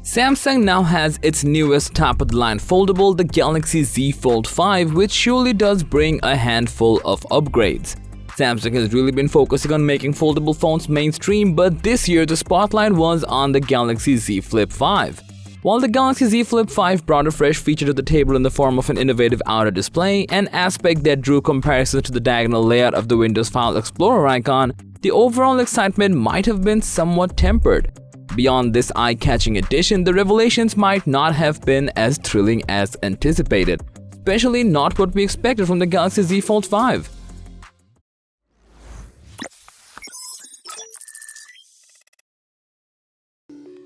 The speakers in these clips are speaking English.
Samsung now has its newest top-of-the-line foldable, the Galaxy Z Fold 5, which surely does bring a handful of upgrades. Samsung has really been focusing on making foldable phones mainstream, but this year the spotlight was on the Galaxy Z Flip 5. While the Galaxy Z Flip 5 brought a fresh feature to the table in the form of an innovative outer display, an aspect that drew comparisons to the diagonal layout of the Windows File Explorer icon, the overall excitement might have been somewhat tempered. Beyond this eye-catching addition, the revelations might not have been as thrilling as anticipated, especially not what we expected from the Galaxy Z Fold 5.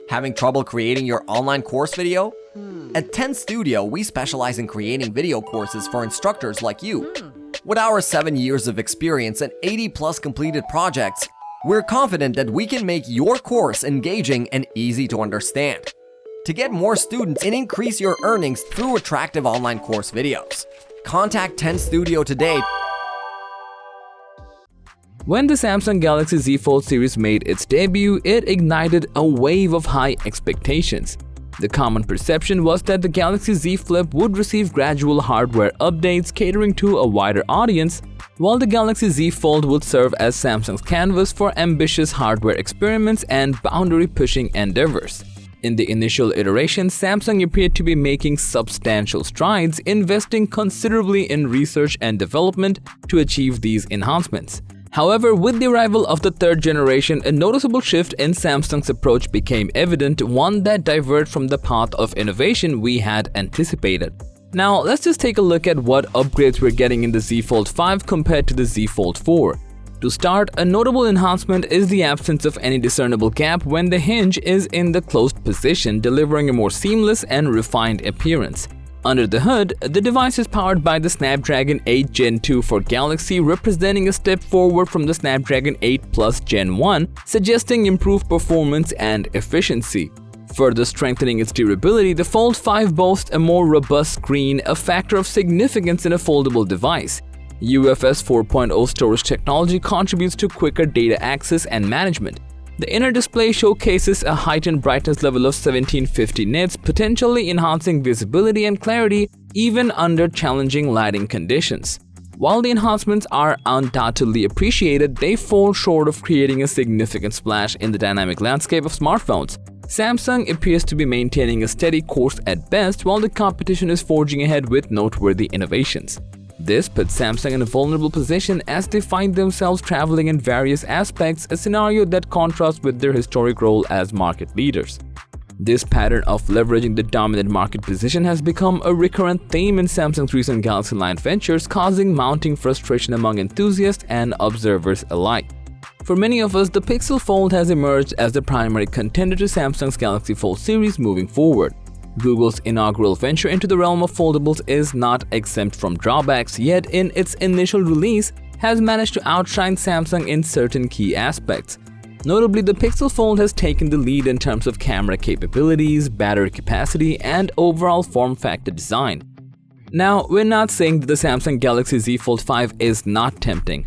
Having trouble creating your online course video? At 10 Studio, we specialize in creating video courses for instructors like you. With our 7 years of experience and 80+ completed projects, we're confident that we can make your course engaging and easy to understand. To get more students and increase your earnings through attractive online course videos, contact 10 Studio today. When the Samsung Galaxy Z Fold series made its debut, it ignited a wave of high expectations. The common perception was that the Galaxy Z Flip would receive gradual hardware updates catering to a wider audience, while the Galaxy Z Fold would serve as Samsung's canvas for ambitious hardware experiments and boundary-pushing endeavors. In the initial iteration, Samsung appeared to be making substantial strides, investing considerably in research and development to achieve these enhancements. However, with the arrival of the third generation, a noticeable shift in Samsung's approach became evident, one that diverged from the path of innovation we had anticipated. Now, let's just take a look at what upgrades we're getting in the Z Fold 5 compared to the Z Fold 4. To start, a notable enhancement is the absence of any discernible gap when the hinge is in the closed position, delivering a more seamless and refined appearance. Under the hood, the device is powered by the Snapdragon 8 Gen 2 for Galaxy, representing a step forward from the Snapdragon 8 Plus Gen 1, suggesting improved performance and efficiency. Further strengthening its durability, the Fold 5 boasts a more robust screen, a factor of significance in a foldable device. UFS 4.0 storage technology contributes to quicker data access and management. The inner display showcases a heightened brightness level of 1750 nits, potentially enhancing visibility and clarity even under challenging lighting conditions. While the enhancements are undoubtedly appreciated, they fall short of creating a significant splash in the dynamic landscape of smartphones. Samsung appears to be maintaining a steady course at best, while the competition is forging ahead with noteworthy innovations. This puts Samsung in a vulnerable position as they find themselves traveling in various aspects, a scenario that contrasts with their historic role as market leaders. This pattern of leveraging the dominant market position has become a recurrent theme in Samsung's recent Galaxy line ventures, causing mounting frustration among enthusiasts and observers alike. For many of us, the Pixel Fold has emerged as the primary contender to Samsung's Galaxy Fold series moving forward. Google's inaugural venture into the realm of foldables is not exempt from drawbacks, yet in its initial release has managed to outshine Samsung in certain key aspects. Notably, the Pixel Fold has taken the lead in terms of camera capabilities, battery capacity, and overall form factor design. Now, we're not saying that the Samsung Galaxy Z Fold 5 is not tempting,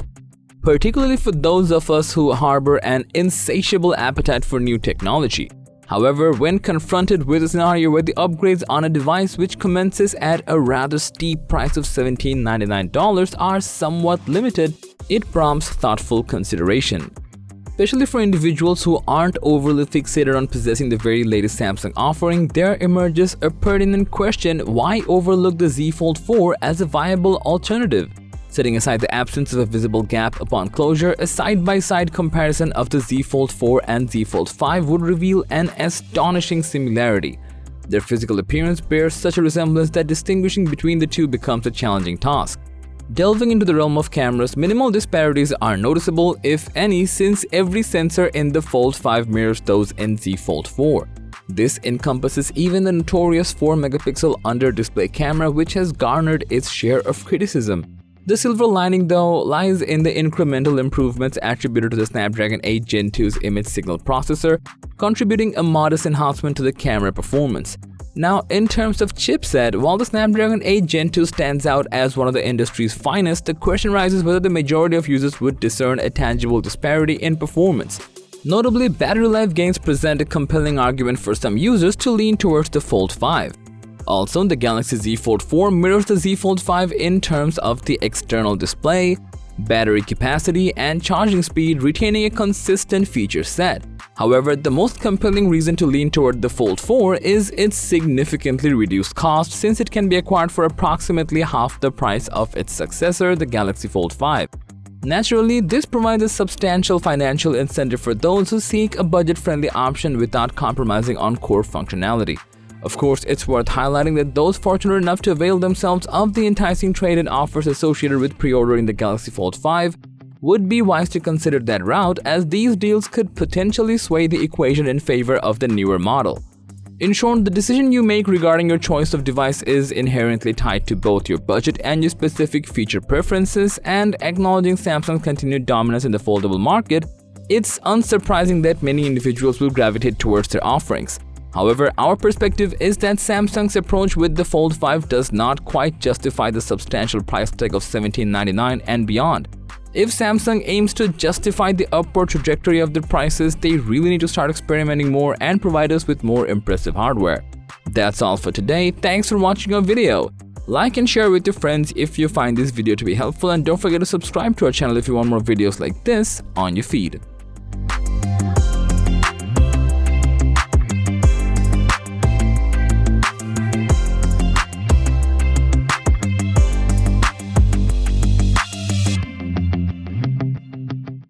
particularly for those of us who harbor an insatiable appetite for new technology. However, when confronted with a scenario where the upgrades on a device which commences at a rather steep price of $1799 are somewhat limited, it prompts thoughtful consideration. Especially for individuals who aren't overly fixated on possessing the very latest Samsung offering, there emerges a pertinent question: why overlook the Z Fold 4 as a viable alternative? Setting aside the absence of a visible gap upon closure, a side-by-side comparison of the Z Fold 4 and Z Fold 5 would reveal an astonishing similarity. Their physical appearance bears such a resemblance that distinguishing between the two becomes a challenging task. Delving into the realm of cameras, minimal disparities are noticeable, if any, since every sensor in the Fold 5 mirrors those in Z Fold 4. This encompasses even the notorious 4-megapixel under-display camera, which has garnered its share of criticism. The silver lining, though, lies in the incremental improvements attributed to the Snapdragon 8 Gen 2's image signal processor, contributing a modest enhancement to the camera performance. Now, in terms of chipset, while the Snapdragon 8 Gen 2 stands out as one of the industry's finest, the question rises whether the majority of users would discern a tangible disparity in performance. Notably, battery life gains present a compelling argument for some users to lean towards the Fold 5. Also, the Galaxy Z Fold 4 mirrors the Z Fold 5 in terms of the external display, battery capacity, and charging speed, retaining a consistent feature set. However, the most compelling reason to lean toward the Fold 4 is its significantly reduced cost, since it can be acquired for approximately half the price of its successor, the Galaxy Fold 5. Naturally, this provides a substantial financial incentive for those who seek a budget-friendly option without compromising on core functionality. Of course, it's worth highlighting that those fortunate enough to avail themselves of the enticing trade-in offers associated with pre-ordering the Galaxy Fold 5 would be wise to consider that route, as these deals could potentially sway the equation in favor of the newer model. In short, the decision you make regarding your choice of device is inherently tied to both your budget and your specific feature preferences, and acknowledging Samsung's continued dominance in the foldable market, it's unsurprising that many individuals will gravitate towards their offerings. However, our perspective is that Samsung's approach with the Fold 5 does not quite justify the substantial price tag of $1799 and beyond. If Samsung aims to justify the upward trajectory of their prices, they really need to start experimenting more and provide us with more impressive hardware. That's all for today. Thanks for watching our video. Like and share with your friends if you find this video to be helpful, and don't forget to subscribe to our channel if you want more videos like this on your feed.